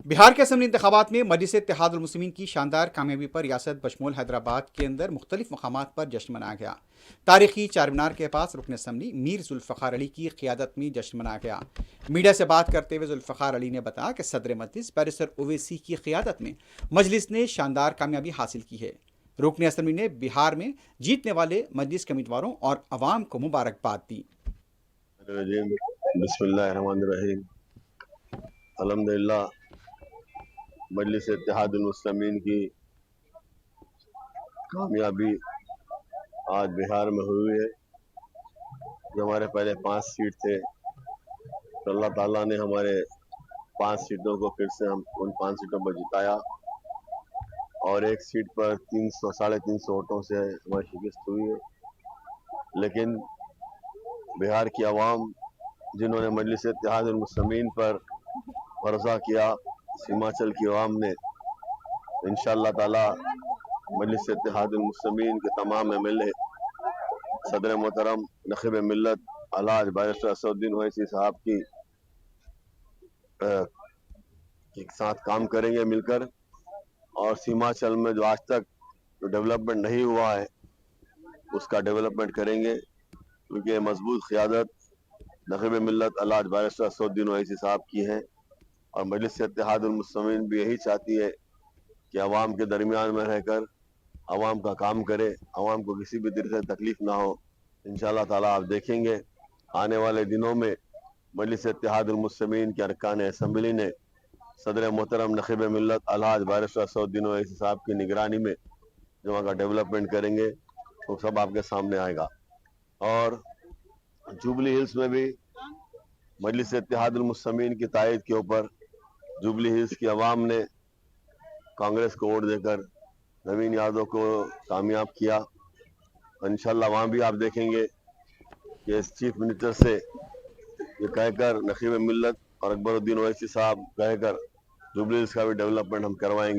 बिहार के असम्बली इंतखाबात में मजलिस इत्तेहादुल मुस्लिमीन की शानदार कामयाबी पर रियासत बशमूल हैदराबाद के अंदर मुख्तलिफ मकामात पर जश्न मनाया गया। तारीखी चार मीनार के पास रुकन असम्बली मीर जुल्फ़िकार अली की क़ियादत में जश्न मनाया गया। मीडिया से बात करते हुए जुल्फ़िकार अली ने बताया कि सदर मजलिस बैरिस्टर ओवैसी की क़ियादत में मजलिस ने शानदार कामयाबी हासिल की है। रुकन असम्बली ने बिहार में जीतने वाले मजलिस के उम्मीदवारों और अवाम को मुबारकबाद दी। बिस्मिल्लाहिर्रहमानिर्रहीम। अल्हम्दुलिल्लाह, मजलिस इत्तेहादुल मुस्लिमीन की कामयाबी आज बिहार में हुई है। जो हमारे पहले 5 सीट थे, तो अल्लाह ताला ने हमारे 5 सीटों को फिर से हम उन 5 सीटों पर जिताया और एक सीट पर 300 साढ़े 300 वोटों से हमारी शिकस्त हुई है। लेकिन बिहार की आवाम, जिन्होंने मजलिस इत्तेहादुल मुस्लिमीन पर भरोसा किया, सीमांचल की आवाम ने इंशाअल्लाह ताला मजलिस इत्तेहादुल मुस्लिमीन के तमाम एमएलए सदर मोहतरम नखीब मिल्लत अलहाज बैरिस्टर असदुद्दीन ओवैसी साहब की एक साथ काम करेंगे मिलकर, और सीमांचल में जो आज तक जो डेवलपमेंट नहीं हुआ है उसका डेवलपमेंट करेंगे, क्योंकि मजबूत क़ियादत नखीब मिल्लत अलहाज बैरिस्टर असदुद्दीन ओवैसी साहब की है। और मजलिस इत्तेहादुल मुस्लिमीन भी यही चाहती है कि आवाम के दरमियान में रहकर आवाम का काम करे, आवाम को किसी भी तरह से तकलीफ ना हो। इंशाअल्लाह ताला आप देखेंगे आने वाले दिनों में मजलिस इत्तेहादुल मुस्लिमीन के अरकान असम्बली ने सदर मोहतरम नखीब मिल्लत अलहाज बैरिस्टर असदुद्दीन ओवैसी साहब की निगरानी में जो वहाँ का डेवलपमेंट करेंगे वो सब आपके सामने आएगा। और जुबली हिल्स में भी मजलिस इत्तेहादुल मुस्लिमीन की तायद के ऊपर जुबली हिल्स की आवाम ने कांग्रेस को वोट देकर नवीन यादव को कामयाब किया। इंशाल्लाह वहाँ भी आप देखेंगे कि इस चीफ मिनिस्टर से ये कहकर नखीब मिल्लत और अकबरुद्दीन ओवैसी साहब कहकर जुबली हिल्स का भी डेवलपमेंट हम करवाएंगे।